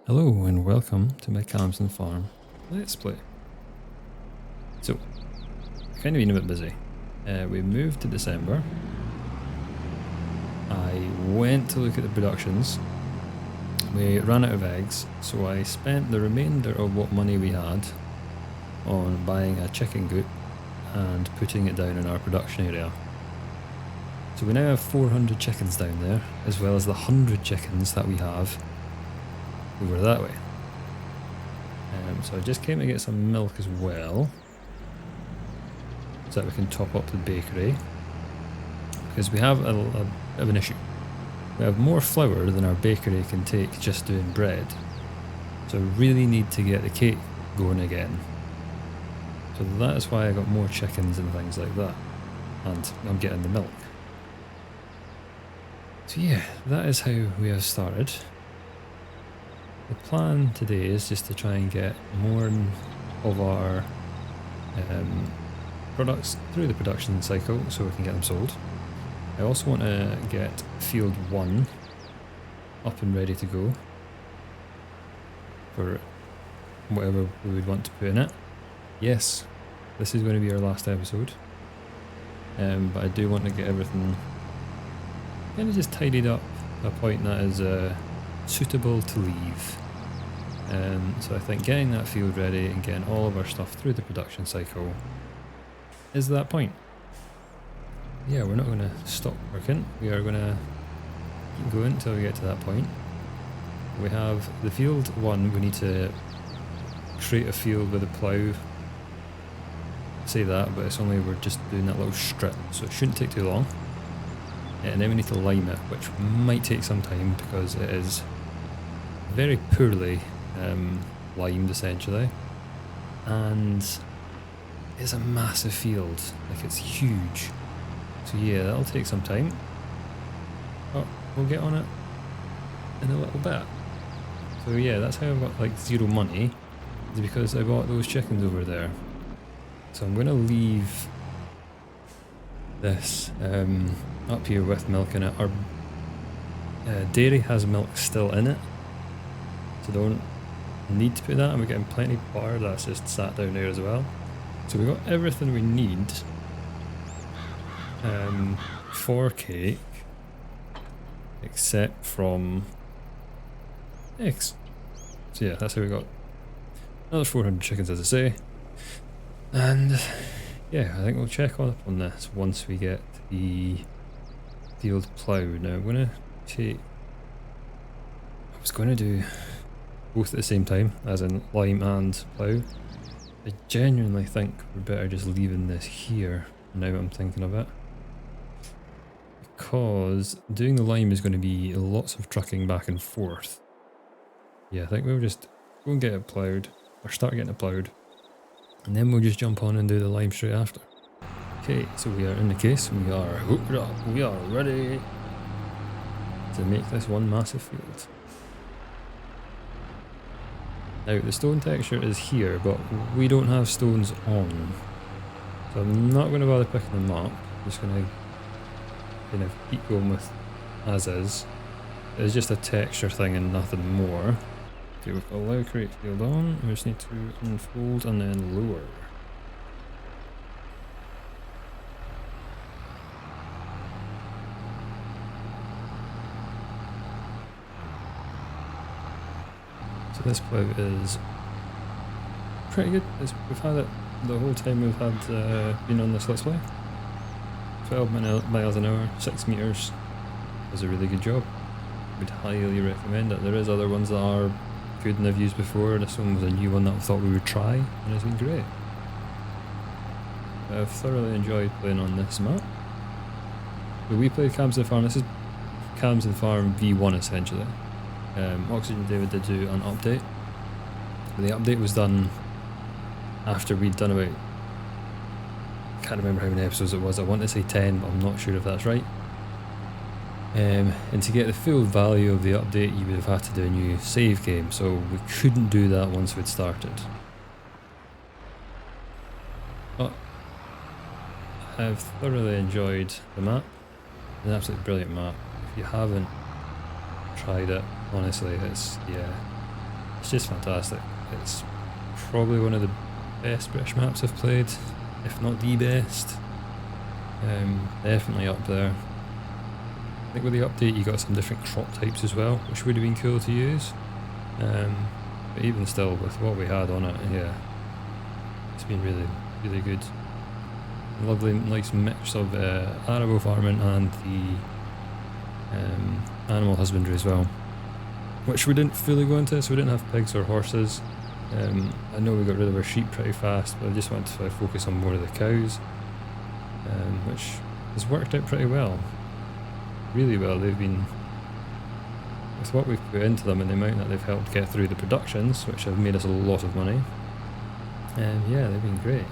Hello and welcome to my Calmsden farm Let's Play. So, kind of been a bit busy. We moved to December. I went to look at the productions. We ran out of eggs, so I spent the remainder of what money we had on buying a chicken coop and putting it down in our production area. So we now have 400 chickens down there, as well as the 100 chickens that we have over that way. So I just came to get some milk as well, so that we can top up the bakery, because we have a bit of an issue. We have more flour than our bakery can take just doing bread, so we really need to get the cake going again. So that is why I got more chickens and things like that, and I'm getting the milk. So yeah, that is how we have started. The plan today is just to try and get more of our products through the production cycle so we can get them sold. I also want to get field 1 up and ready to go for whatever we would want to put in it. Yes, this is going to be our last episode, but I do want to get everything kind of just tidied up to a point that is suitable to leave. So I think getting that field ready and getting all of our stuff through the production cycle is that point. Yeah, we're not going to stop working. We are going to keep going until we get to that point. We have the field 1. We need to create a field with a plough. Say that, but it's only we're just doing that little strip, so it shouldn't take too long. And then we need to lime it, which might take some time because it is very poorly limed essentially, and it's a massive field, like it's huge. So yeah, that'll take some time, but we'll get on it in a little bit. So yeah, that's how I've got like zero money, is because I bought those chickens over there. So I'm going to leave this up here with milk in it. Our dairy has milk still in it, so don't need to put that, and we're getting plenty of butter that's just sat down there as well. So we've got everything we need for cake, except from eggs. So yeah, that's how we got another 400 chickens, as I say. And yeah, I think we'll check up on this once we get the field ploughed. Now I'm going to take... I was going to do both at the same time, as in lime and plough. I genuinely think we're better just leaving this here, now I'm thinking of it. Because doing the lime is going to be lots of trucking back and forth. Yeah, I think we'll just go and get it ploughed, or start getting it ploughed, and then we'll just jump on and do the lime straight after. Okay, so we are in the case, we are hooked up, we are ready to make this one massive field. Now the stone texture is here, but we don't have stones on, so I'm not going to bother picking them up. I'm just going to kind of keep going with as is. It's just a texture thing and nothing more. Okay, we've got allow create field on, we just need to unfold and then lower. So this plough is pretty good. We've had it the whole time we've had been on this Let's Play. 12 miles an hour, 6 meters. Does a really good job. Would highly recommend it. There is other ones that are good and I've used before. This one was a new one that I thought we would try, and it's been great. I've thoroughly enjoyed playing on this map. So we played Calmsden Farm. This is Calmsden Farm V1 essentially. Oxygendavid did do an update. The update was done after we'd done about, I can't remember how many episodes it was. I want to say 10, but I'm not sure if that's right. And to get the full value of the update, you would have had to do a new save game, so we couldn't do that once we'd started. But I've thoroughly enjoyed the map. It's an absolutely brilliant map. If you haven't tried it, honestly, it's, yeah, It's just fantastic. It's probably one of the best British maps I've played, if not the best. Definitely up there. I think with the update you got some different crop types as well, which would have been cool to use. But even still, with what we had on it, yeah, it's been really, really good. Lovely, nice mix of arable farming and the animal husbandry as well, which we didn't fully go into, so we didn't have pigs or horses. I know we got rid of our sheep pretty fast, but I just wanted to focus on more of the cows, which has worked out pretty well. Really well. They've been, with what we've put into them and the amount that they've helped get through the productions, which have made us a lot of money, yeah, they've been great.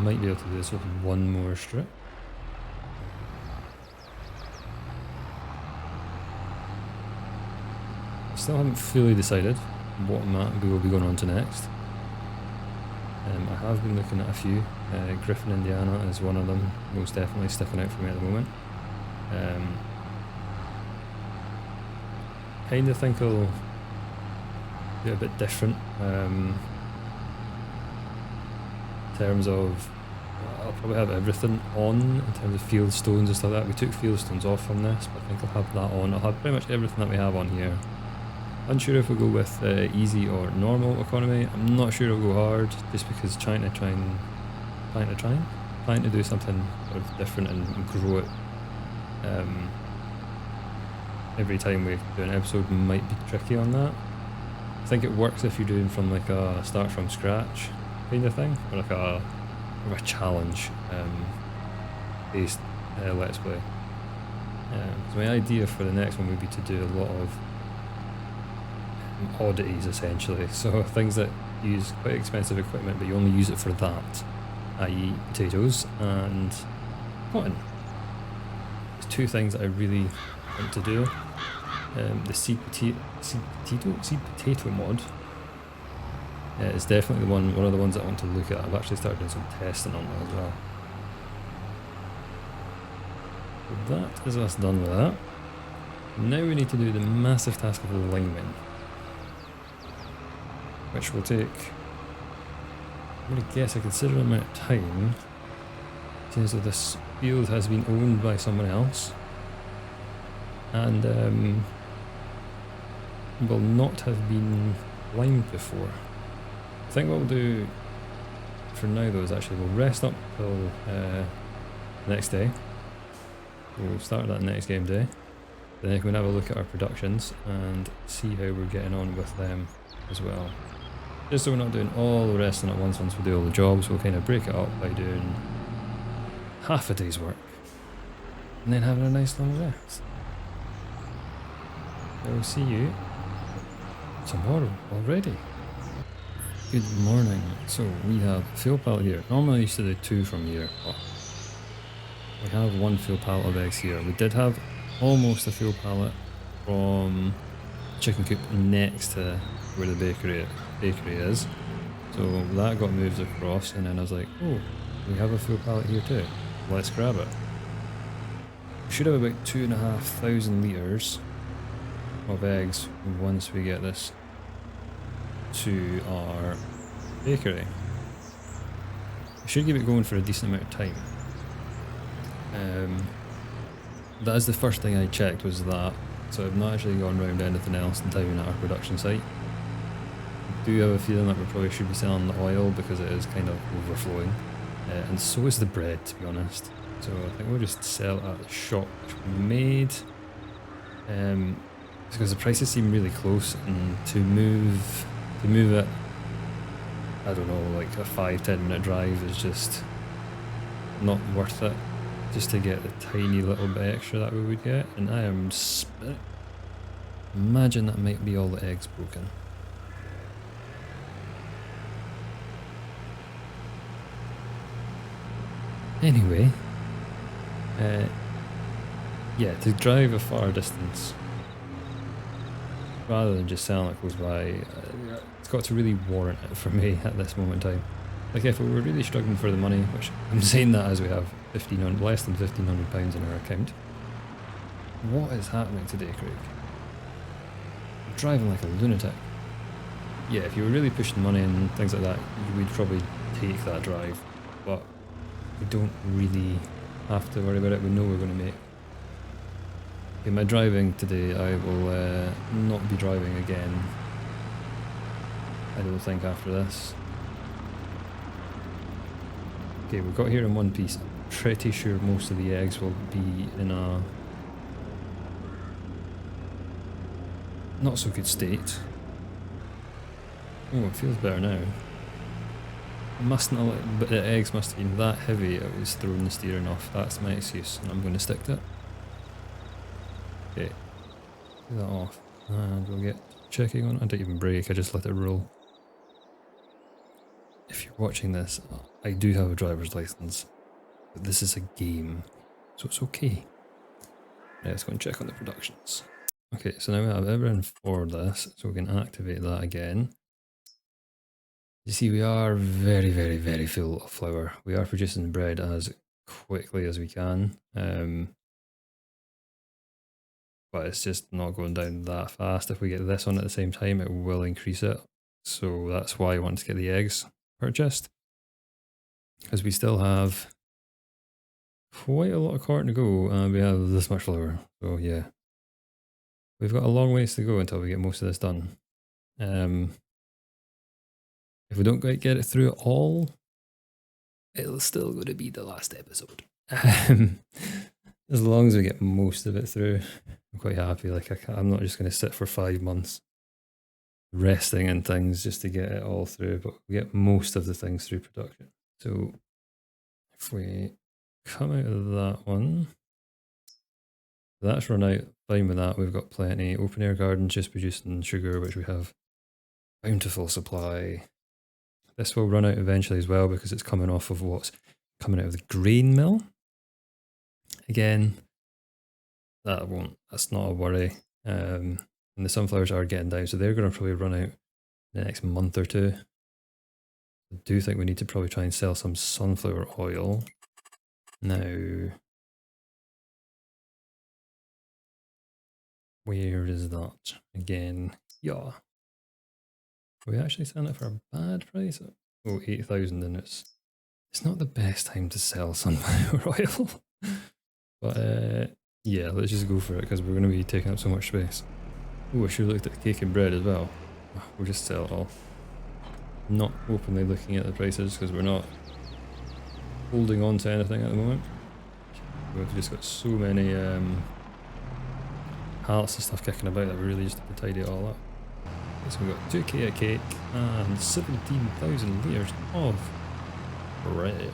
Might be able to do this with one more strip. Still haven't fully decided what map we will be going on to next. I have been looking at a few. Griffin, Indiana is one of them, most definitely sticking out for me at the moment. Kind of think I'll do a bit different in terms of, I'll probably have everything on in terms of field stones and stuff like that. We took field stones off from this, but I think I'll have that on. I'll have pretty much everything that we have on here. Unsure if we'll go with easy or normal economy. I'm not sure it'll go hard, just because trying to do something sort of different and grow it every time we do an episode might be tricky on that. I think it works if you're doing from like a start from scratch kind of thing, or like a challenge based let's play. So my idea for the next one would be to do a lot of oddities essentially, so things that use quite expensive equipment but you only use it for that, i.e. potatoes and cotton. There's two things that I really want to do. The seed potato mod is definitely one of the ones that I want to look at. I've actually started doing some testing on that as well. So that is us done with that. Now we need to do the massive task of alignment, which will take, I'm going to guess, a considerable amount of time, since this field has been owned by someone else and will not have been limed before. I think what we'll do for now though is actually we'll rest up till next day. We'll start that next game day. Then we can have a look at our productions and see how we're getting on with them as well. Just so we're not doing all the rest at once we do all the jobs, we'll kind of break it up by doing half a day's work and then having a nice long rest. I will see you tomorrow already. Good morning. So we have fuel pallet here. Normally I used to do 2 from here, but we have 1 fuel pallet of eggs here. We did have almost a fuel pallet from chicken coop next to where the bakery is, so that got moved across, and then I was like, oh, we have a fuel pallet here too, let's grab it. We should have about 2,500 litres of eggs once we get this to our bakery. We should keep it going for a decent amount of time. That is the first thing I checked, was that, so I've not actually gone around anything else in town at our production site. I do have a feeling that we probably should be selling the oil because it is kind of overflowing, and so is the bread, to be honest. So I think we'll just sell it at the shop which we made, because the prices seem really close, and to move it, I don't know, like a 5-10 minute drive is just not worth it, just to get the tiny little bit extra that we would get. And I am spit. Imagine that might be all the eggs broken. Anyway, yeah, to drive a far distance rather than just selling it close by, it's got to really warrant it for me at this moment in time. Like if we were really struggling for the money, which I'm saying that as we have less than £1,500 in our account. What is happening today, Craig? I'm driving like a lunatic. Yeah, if you were really pushing money and things like that, you would probably take that drive. But we don't really have to worry about it. We know we're going to make. Okay, my driving today, I will not be driving again. I don't think after this. Okay, we've got here in one piece. I'm pretty sure most of the eggs will be in a not so good state. Oh, it feels better now. But the eggs must have been that heavy it was throwing the steering off. That's my excuse, and I'm going to stick to it. Okay, do that off, and we'll get checking on it. I didn't even brake, I just let it roll. If you're watching this, I do have a driver's license, but this is a game, so it's okay. Right, let's go and check on the productions. Okay, so now we have everything for this, so we can activate that again. You see, we are very, very, very full of flour. We are producing bread as quickly as we can, but it's just not going down that fast. If we get this on at the same time, it will increase it. So that's why I want to get the eggs purchased, because we still have quite a lot of corn to go, and we have this much flour. So yeah, we've got a long ways to go until we get most of this done. If we don't quite get it through it all, it'll still going to be the last episode. As long as we get most of it through, I'm quite happy. Like I'm not just going to sit for 5 months resting and things just to get it all through, but we get most of the things through production. So if we come out of that one, that's run out, fine with that. We've got plenty. Open air gardens just producing sugar, which we have bountiful supply. This will run out eventually as well because it's coming off of what's coming out of the grain mill. Again, that's not a worry. And the sunflowers are getting down, so they're going to probably run out in the next month or two. I do think we need to probably try and sell some sunflower oil. Now, where is that? Again, yeah. Are we actually selling it for a bad price? Oh, 8,000, and it's not the best time to sell sunflower oil. But yeah, let's just go for it because we're going to be taking up so much space. Oh, I should have looked at the cake and bread as well. We'll just sell it all. Not openly looking at the prices because we're not holding on to anything at the moment. We've just got so many pallets and stuff kicking about that we really just have to tidy it all up. So we've got 2k a cake and 17,000 litres of bread.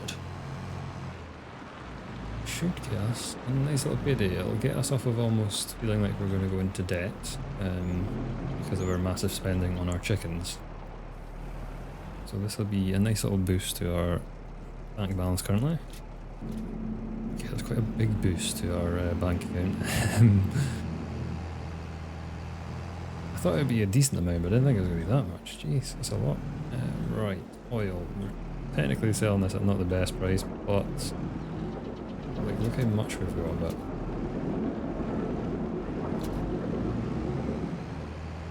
Should get us a nice little payday. It'll get us off of almost feeling like we're going to go into debt because of our massive spending on our chickens. So this will be a nice little boost to our bank balance currently. Okay, that's quite a big boost to our bank account. I thought it would be a decent amount, but I didn't think it was going to be that much. Jeez, that's a lot. Right, oil. We're technically selling this at not the best price, but like, look how much we've got of it.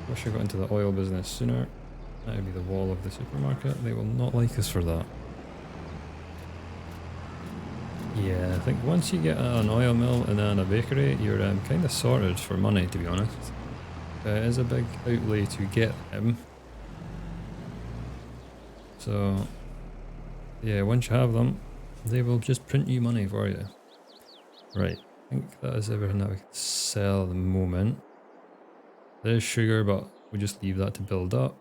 Wish I got into the oil business sooner. That would be the wall of the supermarket. They will not like us for that. Yeah, I think once you get an oil mill and then a bakery, you're kind of sorted for money, to be honest. It is a big outlay to get them. So, yeah, once you have them, they will just print you money for you. Right, I think that is everything that we can sell at the moment. There is sugar, but we just leave that to build up.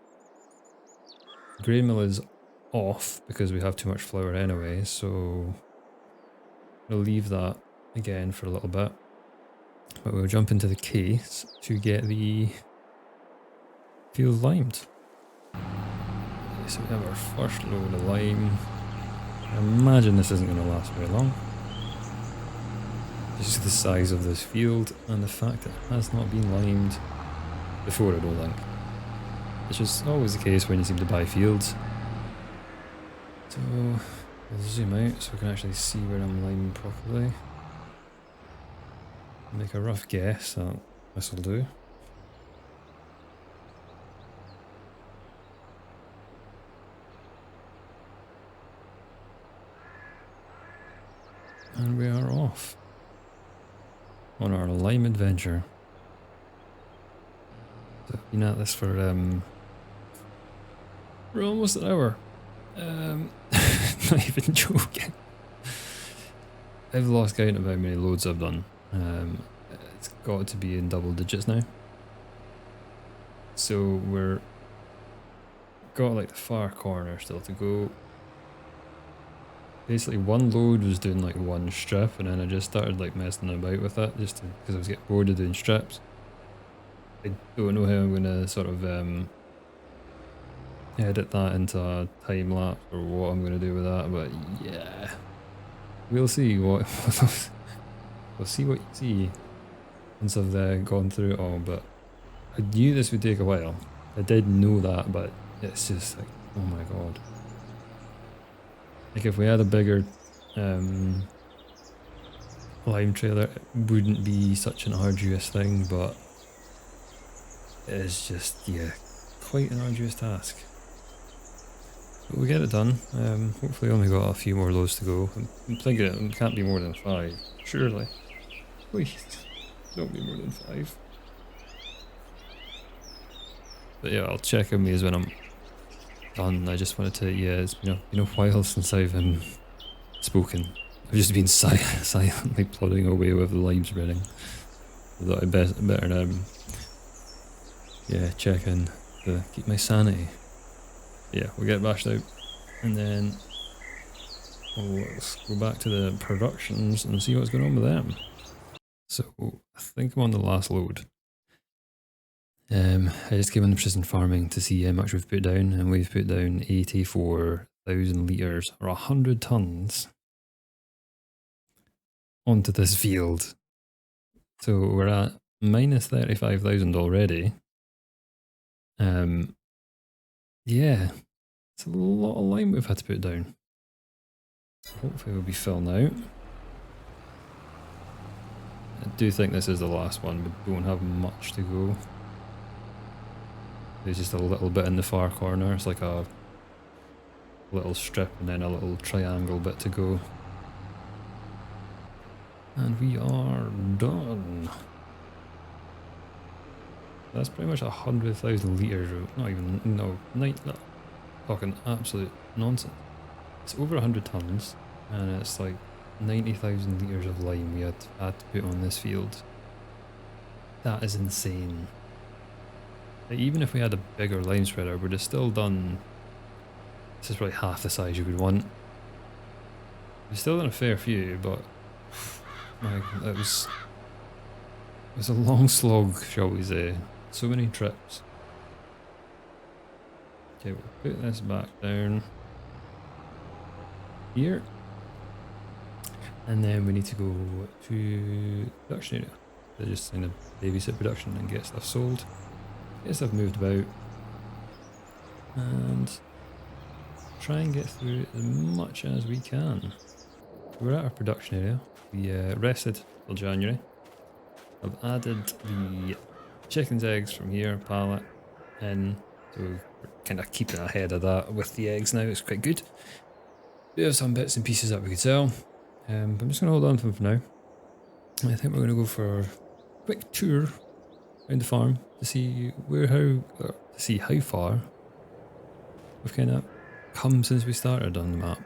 Grain mill is off because we have too much flour anyway, so we'll leave that again for a little bit. But we'll jump into the case to get the field limed. Okay, so we have our first load of lime. I imagine this isn't going to last very long. Just the size of this field and the fact that it has not been limed before, I don't think. It's just always the case when you seem to buy fields. So we'll zoom out so we can actually see where I'm liming properly. Make a rough guess that this will do. And we are off on our lime adventure. So I've been at this for almost an hour. Not even joking. I've lost count of how many loads I've done. It's got to be in double digits now. So we're got like the far corner still to go. Basically one load was doing like one strip, and then I just started like messing about with it just because I was getting bored of doing strips. I don't know how I'm gonna sort of edit that into a time lapse or what I'm gonna do with that, but yeah, we'll see what we'll see what you see once I've gone through it all. But I knew this would take a while. I did know that, but it's just like, oh my god. Like if we had a bigger lime trailer, it wouldn't be such an arduous thing, but it's just, yeah, quite an arduous task. But we get it done. Hopefully only got a few more loads to go. I'm thinking it can't be more than 5, surely. Please, don't be more than 5. But yeah, I'll check on these when I'm done. I just wanted to, yeah, it's been a while since I've spoken. I've just been silently plodding away with the lime spreading. I thought I'd better yeah, check in to keep my sanity. Yeah, we'll get bashed out, and then let's go back to the productions and see what's going on with them. So I think I'm on the last load. I just came on the precision farming to see how much we've put down, and we've put down 84,000 litres or 100 tonnes onto this field. So we're at minus 35,000 already. Yeah, it's a lot of lime we've had to put down. Hopefully we'll be filling out. I do think this is the last one. We don't have much to go. There's just a little bit in the far corner. It's like a little strip and then a little triangle bit to go. And we are done. That's pretty much 100,000 litres. Not even, no, talking absolute nonsense. It's over 100 tonnes, and it's like 90,000 litres of lime we had to put on this field. That is insane. Like, even if we had a bigger lime spreader, we'd have still done. This is probably half the size you would want. We've still done a fair few, but like, it was a long slog, shall we say. So many trips. Okay, we'll put this back down here, and then we need to go to production area. So just kind of babysit production and get stuff sold, get stuff moved about, and try and get through as much as we can. We're at our production area. We rested till January. I've added the chickens' eggs from here, pallet, in, so we're kind of keeping ahead of that with the eggs now. It's quite good. We have some bits and pieces that we could sell, but I'm just going to hold on to them for now. I think we're going to go for a quick tour around the farm to see how far we've kind of come since we started on the map.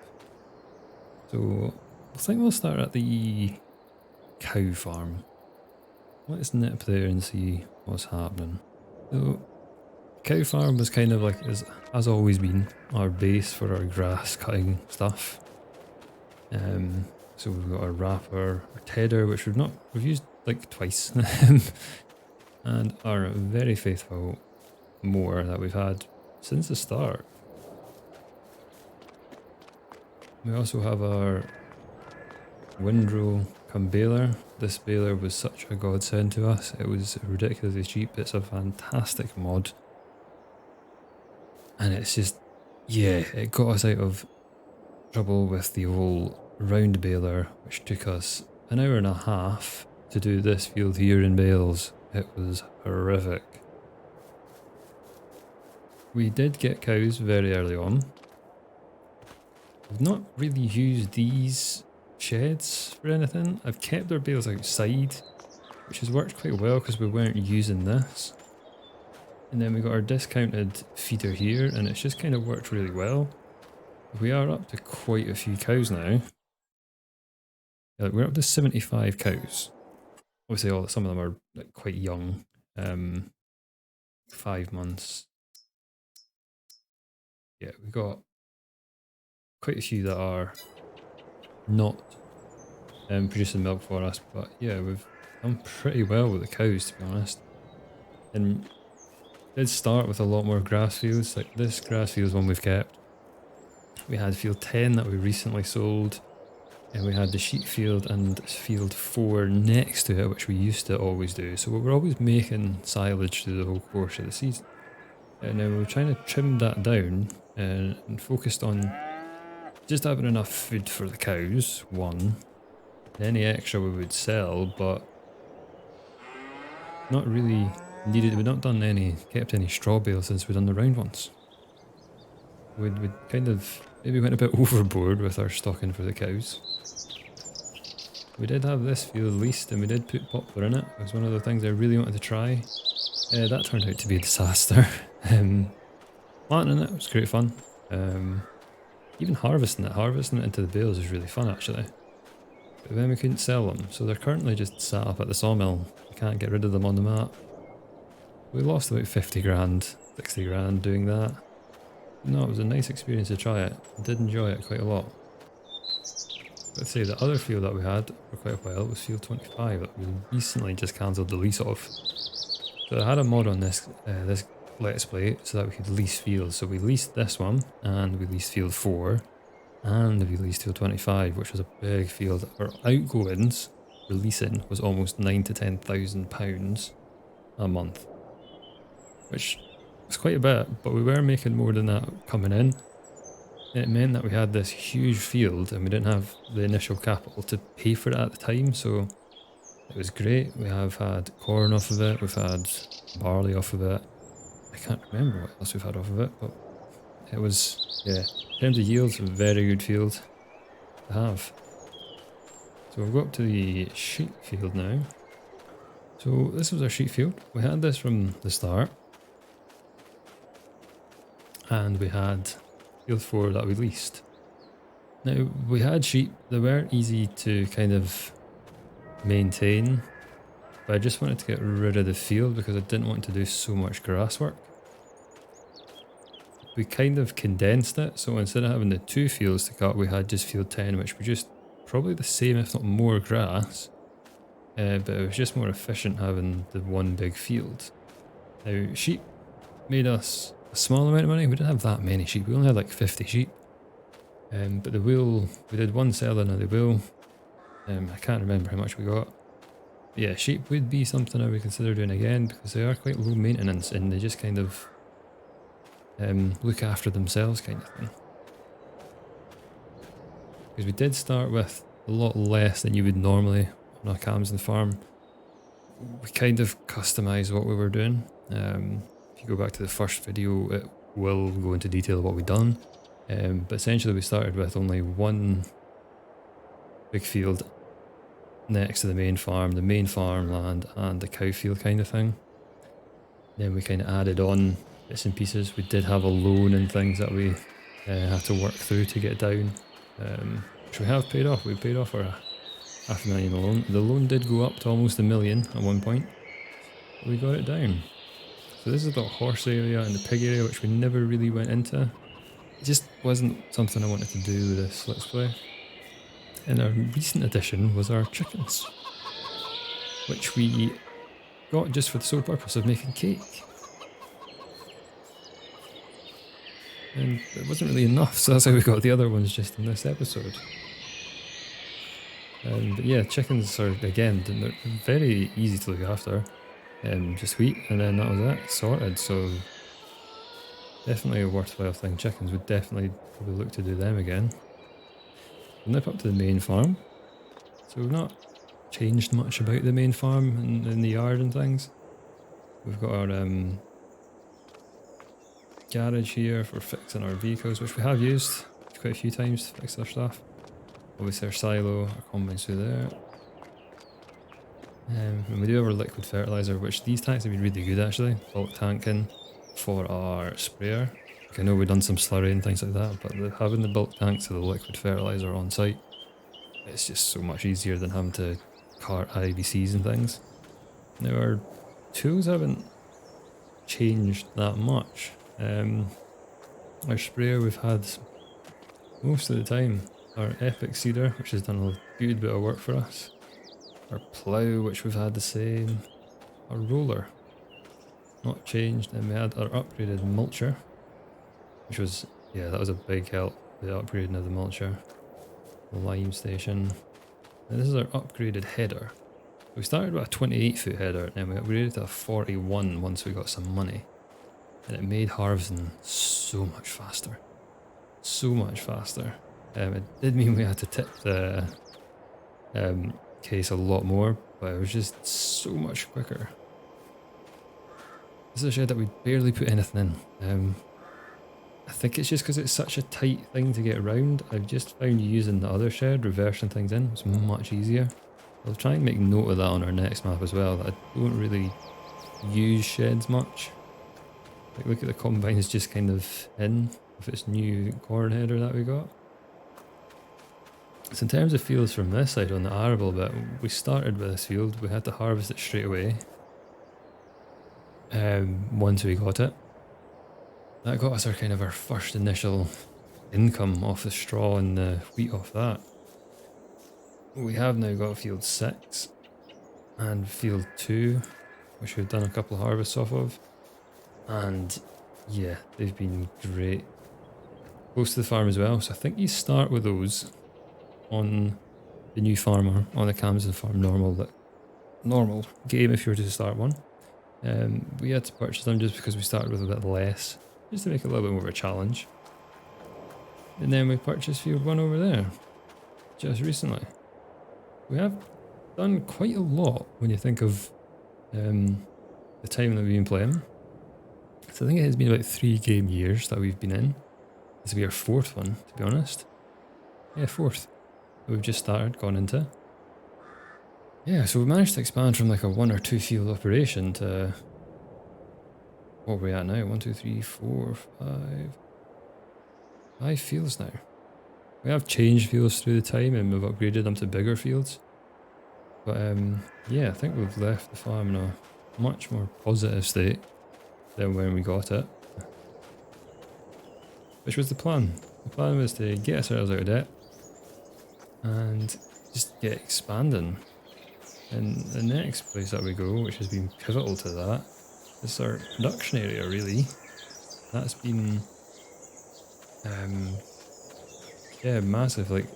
So I think we'll start at the cow farm. Let's nip there and see what's happening. So, cow farm was kind of like, has always been our base for our grass cutting stuff. So we've got our wrapper, our tedder, which we've used like twice, and our very faithful mower that we've had since the start. We also have our windrow come baler. This baler was such a godsend to us. It was ridiculously cheap. It's a fantastic mod. And it's just, yeah, it got us out of trouble with the whole round baler, which took us an hour and a half to do this field here in Bales. It was horrific. We did get cows very early on. We've not really used these sheds for anything. I've kept our bales outside, which has worked quite well because we weren't using this. And then we got our discounted feeder here, and it's just kind of worked really well. We are up to quite a few cows now. Yeah, like we're up to 75 cows. Obviously, some of them are like quite young, 5 months. Yeah, we got quite a few that are not producing milk for us, but yeah, we've done pretty well with the cows, to be honest. And did start with a lot more grass fields. Like this grass field is one we've kept. We had field 10 that we recently sold, and we had the sheep field and field 4 next to it, which we used to always do. So we were always making silage through the whole course of the season. And now we're trying to trim that down and focused on just having enough food for the cows, one. Any extra we would sell, but not really needed. We've not done kept any straw bales since we've done the round ones. We'd kind of maybe went a bit overboard with our stocking for the cows. We did have this field leased and we did put poplar in it. It was one of the things I really wanted to try. That turned out to be a disaster. Planting it was great fun. Even harvesting it into the bales is really fun actually. But then we couldn't sell them, so they're currently just sat up at the sawmill. We can't get rid of them on the map. We lost about 50 grand, 60 grand doing that. No, it was a nice experience to try it. I did enjoy it quite a lot. Let's say the other field that we had for quite a while was field 25 that we recently just cancelled the lease off. So I had a mod on this let's play so that we could lease fields. So we leased this one and we leased field 4 and we leased field 25, which was a big field. Our outgoings for leasing was almost £9,000 to £10,000 a month, which was quite a bit, but we were making more than that coming in. It meant that we had this huge field and we didn't have the initial capital to pay for it at the time, so it was great. We have had corn off of it, we've had barley off of it. I can't remember what else we've had off of it, but it was, yeah, in terms of yields, a very good field to have. So we'll go up to the sheep field now. So this was our sheep field. We had this from the start. And we had field 4 that we leased. Now, we had sheep. They weren't easy to kind of maintain, but I just wanted to get rid of the field because I didn't want to do so much grass work. We kind of condensed it, so instead of having the 2 fields to cut, we had just field 10, which was just probably the same, if not more grass, but it was just more efficient having the one big field. Now, sheep made us a small amount of money. We didn't have that many sheep, we only had like 50 sheep. But the wool, we did one selling of the wool. I can't remember how much we got. But yeah, sheep would be something I would consider doing again because they are quite low maintenance and they just kind of look after themselves kind of thing. Because we did start with a lot less than you would normally on a Calmsden farm. We kind of customised what we were doing. If you go back to the first video, it will go into detail of what we've done. But essentially we started with only one big field next to the main farmland and the cow field kind of thing. Then we kind of added on bits and pieces. We did have a loan and things that we had to work through to get down, which we have paid off. We paid off our $500,000 loan. The loan did go up to almost $1 million at one point, but we got it down. So this is the horse area and the pig area, which we never really went into. It just wasn't something I wanted to do with this Let's Play. And our recent addition was our chickens, which we got just for the sole purpose of making cake. And it wasn't really enough, so that's how we got the other ones just in this episode. But yeah, chickens are, again, they're very easy to look after. Just wheat, and then that was it, sorted. So definitely a worthwhile thing. Chickens would definitely probably look to do them again. We'll nip up to the main farm. So we've not changed much about the main farm and in the yard and things. We've got our garage here for fixing our vehicles, which we have used quite a few times to fix our stuff. Obviously our silo, our combines through there. And we do have our liquid fertilizer, which these tanks have been really good actually. Bulk tanking for our sprayer. I know we've done some slurry and things like that, but having the bulk tanks of the liquid fertilizer on site, it's just so much easier than having to cart IBCs and things. Now our tools haven't changed that much. Our sprayer we've had most of the time. Our epic seeder, which has done a good bit of work for us. Our plough, which we've had the same. Our roller, not changed. And we had our upgraded mulcher, which was, yeah, that was a big help, the upgrading of the mulcher. The lime station. And this is our upgraded header. We started with a 28-foot header, and we upgraded to a 41 once we got some money. And it made harvesting so much faster. So much faster. It did mean we had to tip the case a lot more, but it was just so much quicker. This is a shed that we barely put anything in. I think it's just because it's such a tight thing to get around. I've just found using the other shed, reversing things in, it's much easier. I'll try and make note of that on our next map as well, that I don't really use sheds much. Like, look at the combines just kind of in, with its new corn header that we got. So in terms of fields from this side on the arable bit, we started with this field, we had to harvest it straight away. Once we got it. That got us our kind of our first initial income off the straw and the wheat off that. We have now got field 6 and field 2, which we've done a couple of harvests off of. And yeah, they've been great. Close to the farm as well, so I think you start with those on the new farmer, on the Calmsden farm normal game if you were to start one. We had to purchase them just because we started with a bit less, just to make it a little bit more of a challenge. And then we purchased field 1 over there, just recently. We have done quite a lot when you think of the time that we've been playing. So I think it has been about 3 game years that we've been in. This will be our 4th one, to be honest. Yeah, 4th. We've just started, gone into. Yeah, so we managed to expand from like a 1 or 2 field operation to what are we at now? 1, 2, 3, 4, 5 fields now. We have changed fields through the time and we've upgraded them to bigger fields. But yeah, I think we've left the farm in a much more positive state than when we got it. Which was the plan. The plan was to get ourselves out of debt and just get expanding. And the next place that we go, which has been pivotal to that, is our production area really. That's been yeah, massive. Like,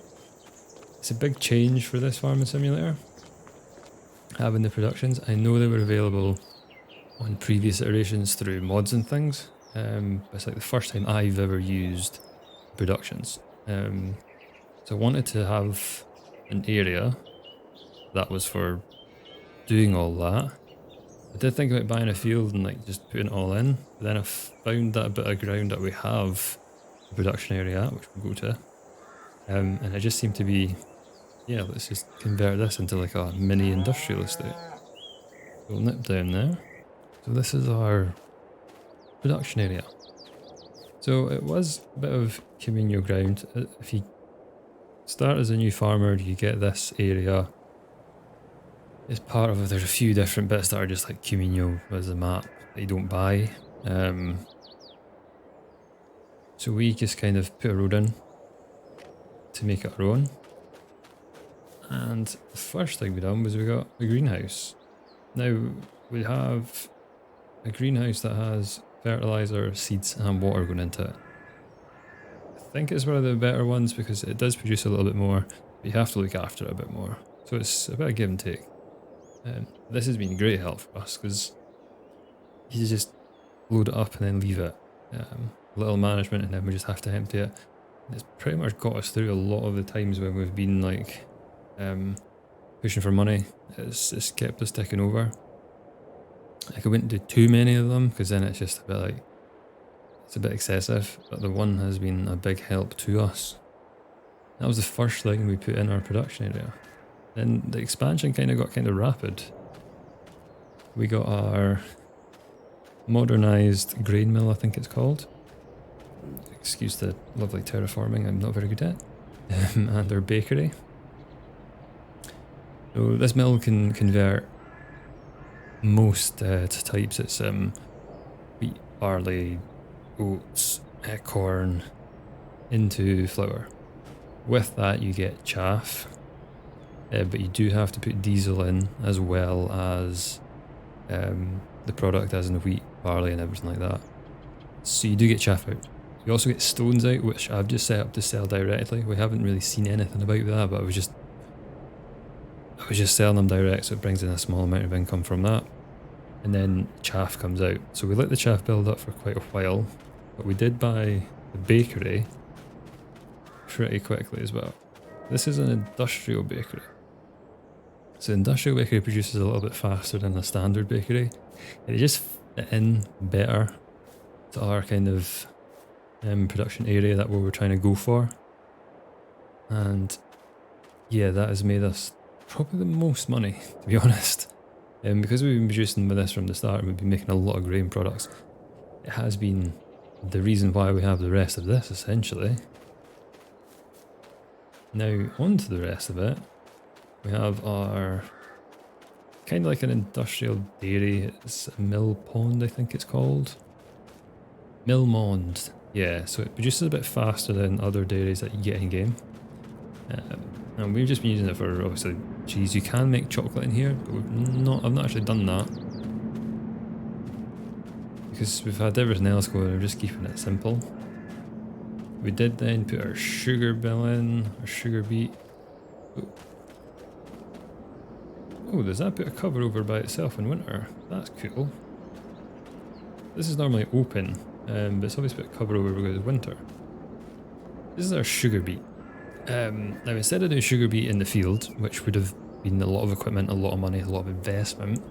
it's a big change for this farming simulator, having the productions. I know they were available on previous iterations through mods and things, but it's like the first time I've ever used productions. So I wanted to have an area that was for doing all that. I did think about buying a field and like just putting it all in, but then I found that bit of ground that we have the production area at, which we'll go to, and it just seemed to be, yeah, let's just convert this into like a mini industrial estate. So we'll nip down there. So this is our production area. So it was a bit of communal ground. If you start as a new farmer, you get this area. It's part of it. There's a few different bits that are just like communal as a map that you don't buy. So we just kind of put a road in to make it our own. And the first thing we done was we got a greenhouse. Now we have a greenhouse that has fertilizer, seeds and water going into it. I think it's one of the better ones because it does produce a little bit more, but you have to look after it a bit more. So it's a bit of give and take. This has been a great help for us because you just load it up and then leave it. Little management and then we just have to empty it. And it's pretty much got us through a lot of the times when we've been like pushing for money. It's kept us ticking over. Like I wouldn't do too many of them because then it's just a bit like, it's a bit excessive, but the one has been a big help to us. That was the first thing we put in our production area. Then the expansion kind of got kind of rapid. We got our modernized grain mill, I think it's called. Excuse the lovely terraforming I'm not very good at. And our bakery. So this mill can convert most types. It's wheat, barley, oats, corn into flour. With that you get chaff, but you do have to put diesel in as well as the product, as in the wheat, barley and everything like that. So you do get chaff out. You also get stones out, which I've just set up to sell directly. We haven't really seen anything about that, but I was just selling them direct, so it brings in a small amount of income from that. And then chaff comes out. So we let the chaff build up for quite a while, but we did buy the bakery pretty quickly as well. This is an industrial bakery. So industrial bakery produces a little bit faster than a standard bakery. It just fit in better to our kind of production area that we were trying to go for. And yeah, that has made us probably the most money, to be honest. Because we've been producing with this from the start and we've been making a lot of grain products, it has been the reason why we have the rest of this, essentially. Now, on to the rest of it. We have our kind of like an industrial dairy. It's a mill pond, I think it's called. Mill mond. Yeah, so it produces a bit faster than other dairies that you get in game. And we've just been using it for, obviously, cheese. You can make chocolate in here, but I've not actually done that. Because we've had everything else going, we're just keeping it simple. We did then put our sugar bill in, our sugar beet. Oh, does that put a cover over by itself in winter? That's cool. This is normally open, but it's obviously put a cover over because it's winter. This is our sugar beet. Now instead of doing sugar beet in the field, which would have been a lot of equipment, a lot of money, a lot of investment,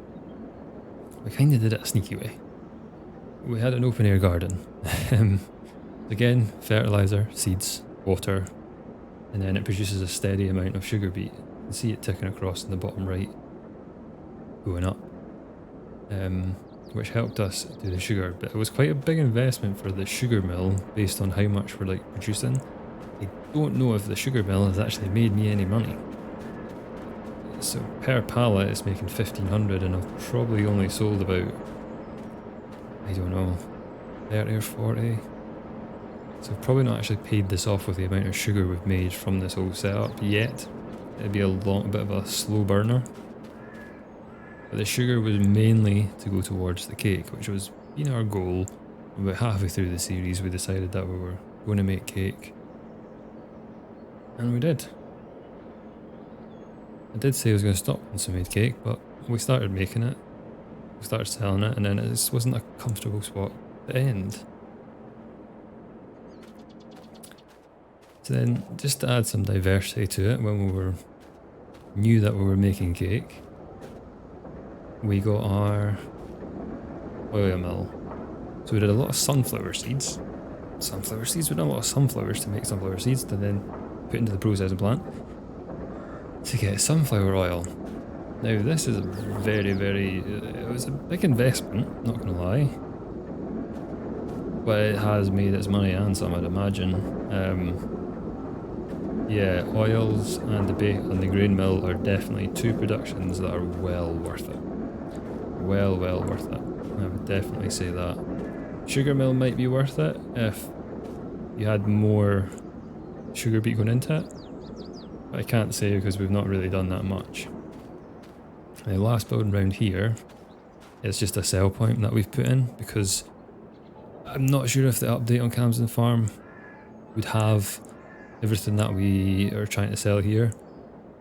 we kind of did it a sneaky way. We had an open air garden. Again, fertilizer, seeds, water, and then it produces a steady amount of sugar beet. You can see it ticking across in the bottom right, going up, which helped us do the sugar. But it was quite a big investment for the sugar mill based on how much we're like producing. I don't know if the sugar mill has actually made me any money. So per pallet it's making 1500 and I've probably only sold about, I don't know, 30 or 40. So I've probably not actually paid this off with the amount of sugar we've made from this whole setup yet. It'd be a bit of a slow burner. But the sugar was mainly to go towards the cake, which was our goal. About halfway through the series we decided that we were going to make cake. And we did. I did say I was going to stop once we made cake, but we started making it. We started selling it, and then it just wasn't a comfortable spot to end. So then, just to add some diversity to it, when we knew that we were making cake, we got our oil mill. So we did a lot of sunflower seeds. We did a lot of sunflowers to make sunflower seeds to then put into the processing plant to get sunflower oil. Now this is a very, it was a big investment, not gonna lie. But it has made its money and some, I'd imagine. Yeah, oils and the grain mill are definitely two productions that are well worth it. Well worth it. I would definitely say that. Sugar mill might be worth it if you had more sugar beet going into it. But I can't say because we've not really done that much. The last building around here is just a sell point that we've put in because I'm not sure if the update on Calmsden farm would have everything that we are trying to sell here.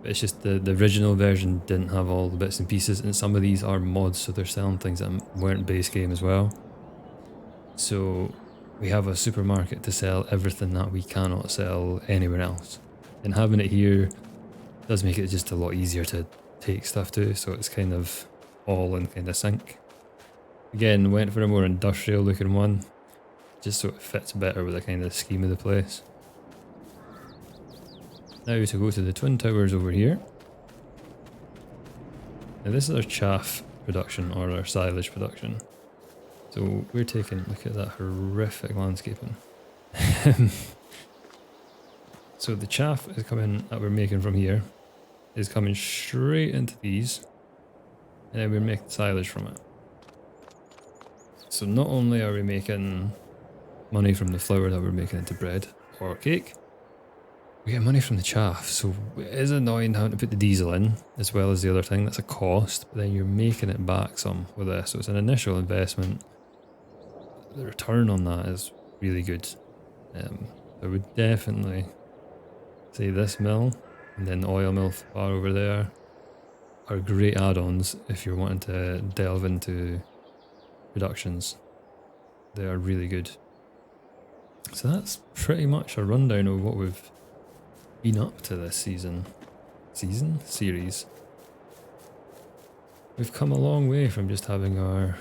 But it's just the original version didn't have all the bits and pieces, and some of these are mods, so they're selling things that weren't base game as well. So we have a supermarket to sell everything that we cannot sell anywhere else. And having it here does make it just a lot easier to take stuff to, so it's kind of all in kind of sync. Again, went for a more industrial looking one, just so it fits better with the kind of scheme of the place. Now to go to the twin towers over here. Now this is our chaff production, or our silage production. So we're taking, look at that horrific landscaping. So the chaff is coming, that we're making from here, is coming straight into these, and then we're making silage from it. So not only are we making money from the flour that we're making into bread or cake, we get money from the chaff. So it is annoying having to put the diesel in, as well as the other thing, that's a cost, but then you're making it back some with this. So it's an initial investment. The return on that is really good. I would definitely say this mill and then the oil mill far over there are great add-ons if you're wanting to delve into productions. They are really good. So that's pretty much a rundown of what we've been up to this series. We've come a long way from just having our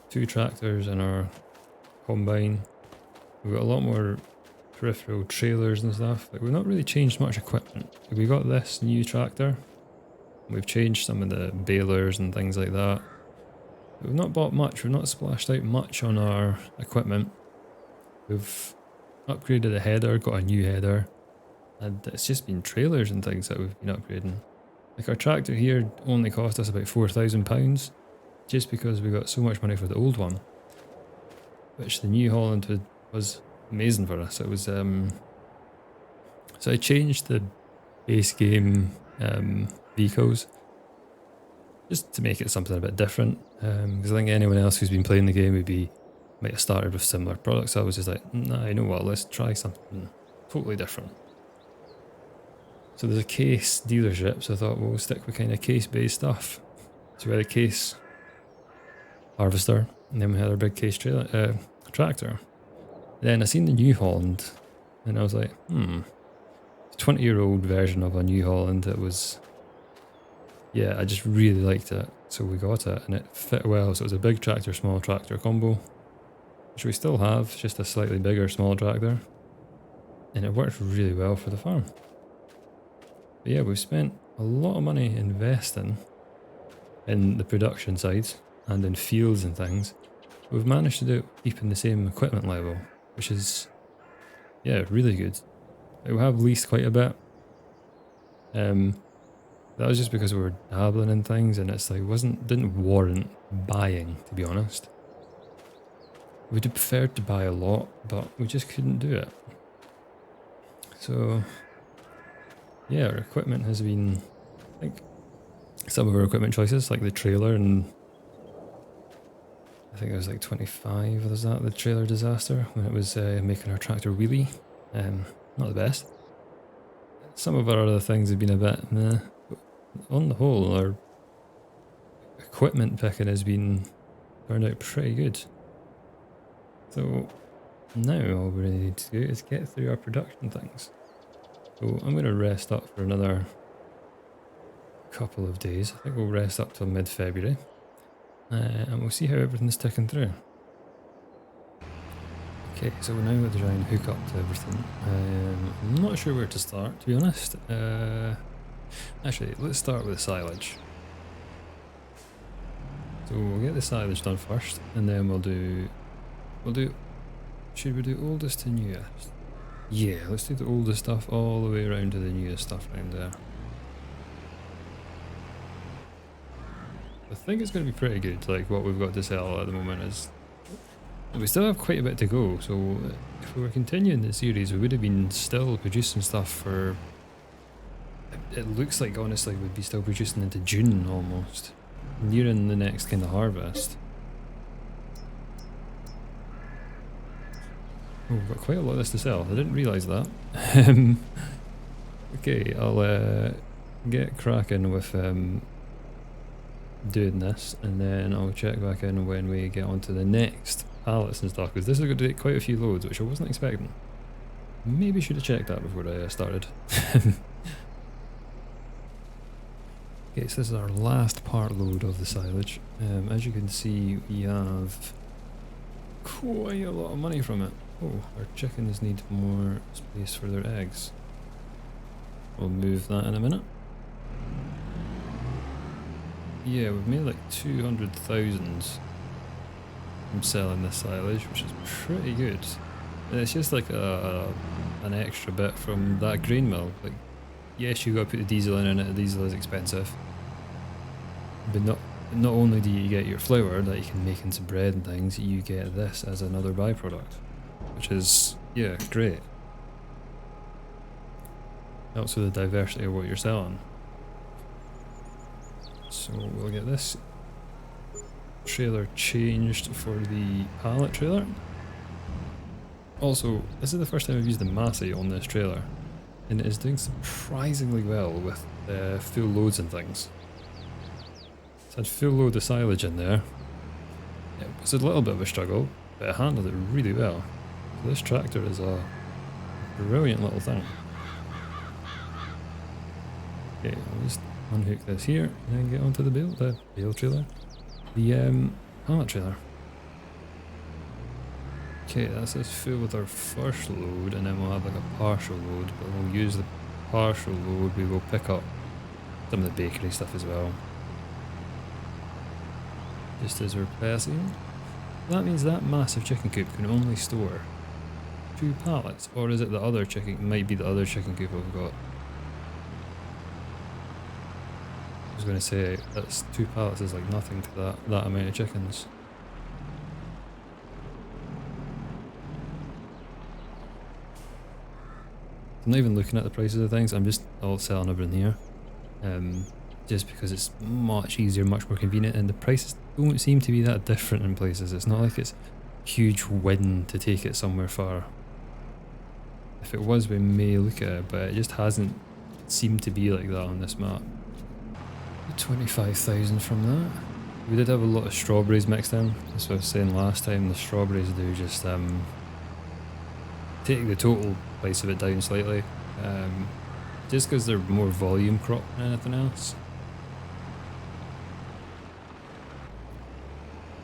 2 tractors and our combine. We've got a lot more peripheral trailers and stuff. Like, we've not really changed much equipment. We got this new tractor. We've changed some of the balers and things like that. But we've not bought much. We've not splashed out much on our equipment. We've upgraded the header, got a new header, and it's just been trailers and things that we've been upgrading. Like, our tractor here only cost us about £4,000 just because we got so much money for the old one, which the new Holland was amazing for us. It was so I changed the base game vehicles just to make it something a bit different, because I think anyone else who's been playing the game might have started with similar products. I was just like, nah, you know what, let's try something totally different. So there's a case dealership, so I thought we'll stick with kind of case based stuff. So we had a case harvester, and then we had our big case tractor. Then I seen the New Holland, and I was like, it's a 20-year-old version of a New Holland. It was, yeah, I just really liked it, so we got it, and it fit well. So it was a big tractor, small tractor combo, which we still have, just a slightly bigger, small tractor, and it worked really well for the farm. But yeah, we've spent a lot of money investing in the production sides and in fields and things. We've managed to do it keeping the same equipment level, which is, yeah, really good. We have leased quite a bit. That was just because we were dabbling in things, and it's like didn't warrant buying, to be honest. We'd have preferred to buy a lot, but we just couldn't do it. So yeah, our equipment has been, I think, some of our equipment choices, like the trailer, and I think it was like 25, was that the trailer disaster when it was making our tractor wheelie. Not the best. Some of our other things have been a bit meh. But on the whole, our equipment picking has turned out pretty good. So now all we really need to do is get through our production things. So I'm going to rest up for another couple of days. I think we'll rest up till mid-February. And we'll see how everything's ticking through. Okay, so we're now going to try and hook up to everything. I'm not sure where to start, to be honest. Actually, let's start with the silage. So we'll get the silage done first, and then should we do oldest to newest? Yeah, let's do the oldest stuff all the way around to the newest stuff around there. I think it's going to be pretty good. Like, what we've got to sell at the moment is, we still have quite a bit to go, so if we were continuing the series, we would have been still producing stuff for, it looks like, honestly, we'd be still producing into June almost, nearing the next kind of harvest. Oh, we've got quite a lot of this to sell. I didn't realise that. Okay, I'll get cracking with doing this, and then I'll check back in when we get onto the next pallets and stuff, because this is going to take quite a few loads, which I wasn't expecting. Maybe should have checked that before I started. Okay, so this is our last part load of the silage. As you can see, we have quite a lot of money from it. Oh, our chickens need more space for their eggs. We'll move that in a minute. Yeah, we've made like 200,000 from selling this silage, which is pretty good. And it's just like an extra bit from that grain mill. Like, yes, you got to put the diesel in it. The diesel is expensive, but not only do you get your flour that you can make into bread and things, you get this as another byproduct, which is, yeah, great. Helps with the diversity of what you're selling. So we'll get this trailer changed for the pallet trailer. Also, this is the first time I've used the Massey on this trailer, and it is doing surprisingly well with full loads and things. So I had full load of silage in there. It was a little bit of a struggle, but it handled it really well. So this tractor is a brilliant little thing. Okay, I'll just unhook this here and then get onto the bale trailer. The pallet trailer. Okay, that's us full with our first load, and then we'll have like a partial load, but we'll use the partial load, we will pick up some of the bakery stuff as well. Just as we're passing. That means that massive chicken coop can only store 2 pallets, or is it the other chicken? It might be the other chicken coop we've got. I was going to say, that's 2 pallets is like nothing to that amount of chickens. I'm not even looking at the prices of things, I'm just all selling everything here. Just because it's much easier, much more convenient, and the prices don't seem to be that different in places. It's not like it's a huge win to take it somewhere far. If it was, we may look at it, but it just hasn't seemed to be like that on this map. 25,000 from that. We did have a lot of strawberries mixed in. That's what I was saying last time, the strawberries do just take the total price of it down slightly. Just because they're more volume crop than anything else.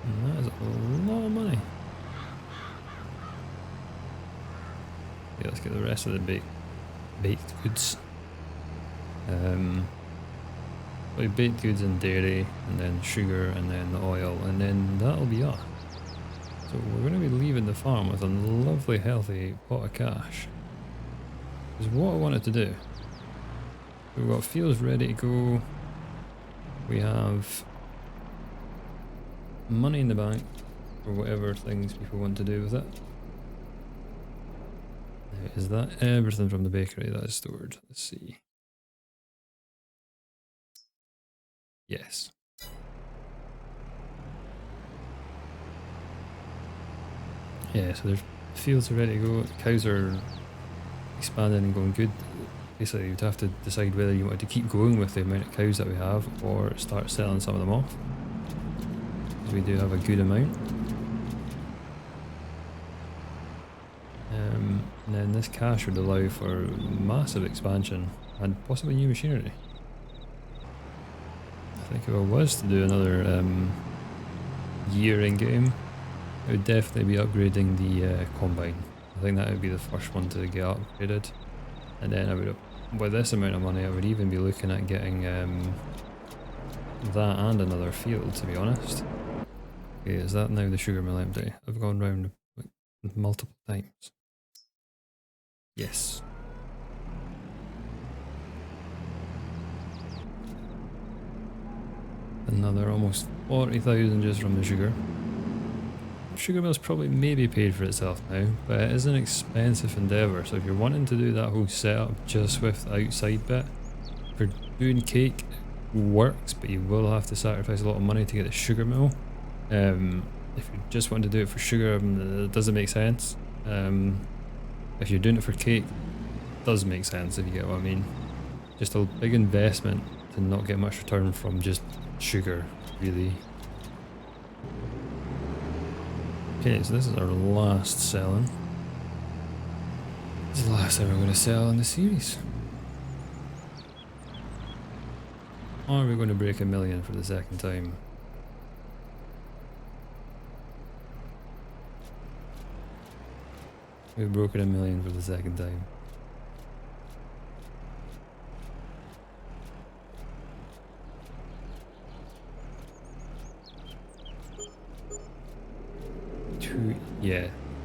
And that is a lot of money. Okay, let's get the rest of the baked goods. Like baked goods and dairy, and then sugar, and then the oil, and then that'll be us. So we're going to be leaving the farm with a lovely healthy pot of cash. Is what I wanted to do. We've got fields ready to go. We have money in the bank for whatever things people want to do with it. Now, is that everything from the bakery that is stored? Let's see. Yes. Yeah, so there's fields are ready to go. The cows are expanding and going good. Basically, you'd have to decide whether you wanted to keep going with the amount of cows that we have or start selling some of them off. Because we do have a good amount. And then this cash would allow for massive expansion and possibly new machinery. I think if I was to do another year in game, I would definitely be upgrading the combine. I think that would be the first one to get upgraded. And then I would, with this amount of money, I would even be looking at getting that and another field, to be honest. Okay, is that now the sugar mill empty? I've gone round like multiple times. Yes. Another almost 40,000 just from the sugar. Sugar mill's probably maybe paid for itself now, but it is an expensive endeavour, so if you're wanting to do that whole setup just with the outside bit, for doing cake works, but you will have to sacrifice a lot of money to get the sugar mill. If you just want to do it for sugar, it doesn't make sense. If you're doing it for cake, it does make sense, if you get what I mean. Just a big investment to not get much return from just sugar, really. Okay, so this is our last selling. This is the last time we're going to sell in the series. Are we going to break 1 million for the second time? We've broken 1 million for the second time.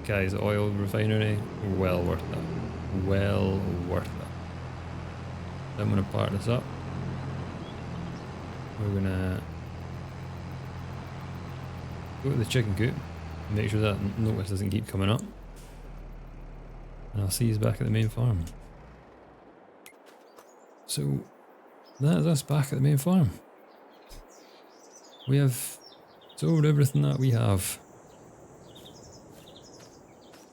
Guys, oil refinery, well worth it. Well worth it. I'm going to part this up. We're going to go to the chicken coop, make sure that notice doesn't keep coming up. And I'll see you back at the main farm. So, that is us back at the main farm. We have sold everything that we have.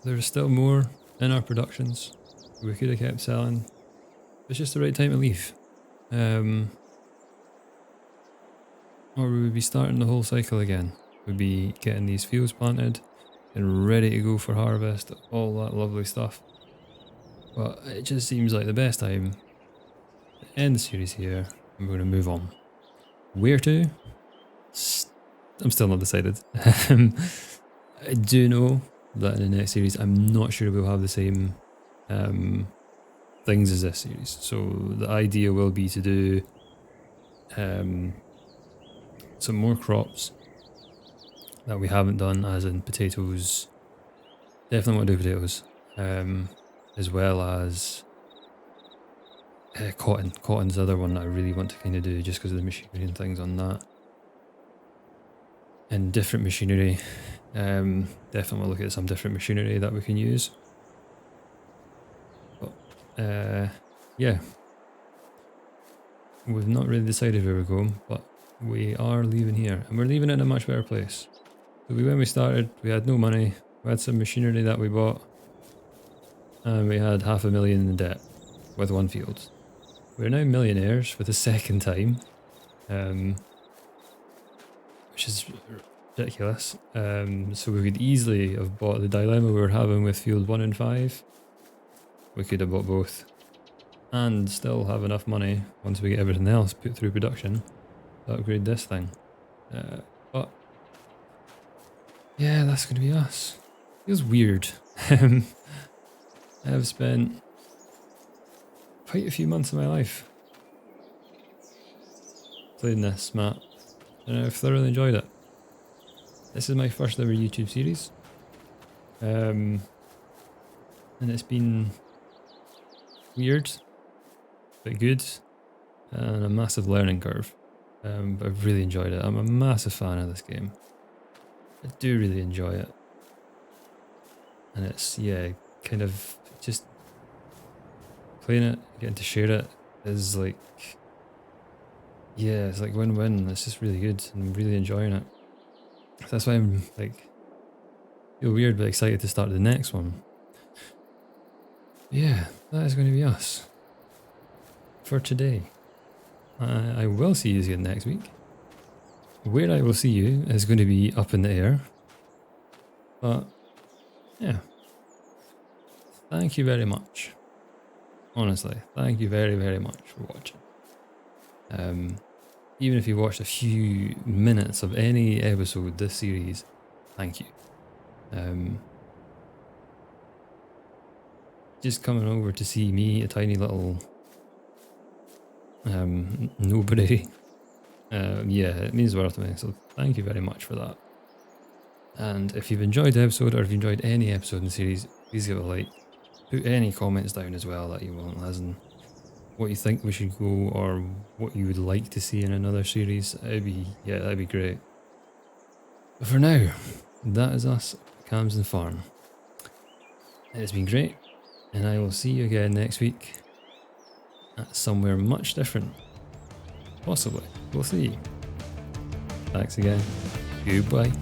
There's still more in our productions. We could have kept selling. It's just the right time to leave. Or we would be starting the whole cycle again. We'd be getting these fields planted and ready to go for harvest, all that lovely stuff. But it just seems like the best time to end the series here, and we're going to move on. Where to? I'm still not decided. I do know that in the next series, I'm not sure we'll have the same things as this series. So the idea will be to do some more crops that we haven't done, as in potatoes. Definitely want to do potatoes, as well as cotton. Cotton's the other one that I really want to kind of do, just because of the machinery and things on that. And different machinery. Definitely want to look at some different machinery that we can use. But yeah, we've not really decided where we're going, but we are leaving here, and we're leaving it in a much better place. So when we started, we had no money. We had some machinery that we bought, and we had $500,000 in debt with one field. We're now millionaires for the second time, which is ridiculous. So we could easily have bought the dilemma we were having with field 1 and 5. We could have bought both and still have enough money once we get everything else put through production to upgrade this thing. But yeah, that's going to be us. Feels weird. I have spent quite a few months of my life playing this map, and I've thoroughly enjoyed it. This is my first ever YouTube series, and it's been weird, but good, and a massive learning curve. But I've really enjoyed it. I'm a massive fan of this game. I do really enjoy it, and it's, yeah, kind of just playing it, getting to share it is like, yeah, it's like win-win. It's just really good. I'm really enjoying it. So that's why I'm like, feel weird but excited to start the next one. Yeah, that is going to be us for today. I will see you again next week. Where I will see you is going to be up in the air. But yeah, thank you very much. Honestly, thank you very, very much for watching. Even if you watched a few minutes of any episode this series, thank you. Just coming over to see me, a tiny little nobody. Yeah, it means the world to me, so thank you very much for that. And if you've enjoyed the episode, or if you enjoyed any episode in the series, please give it a like. Put any comments down as well that you want, as in what you think we should go, or what you would like to see in another series. That'd be great. But for now, that is us at Calmsden Farm. It's been great, and I will see you again next week at somewhere much different. Possibly. We'll see. Thanks again. Goodbye.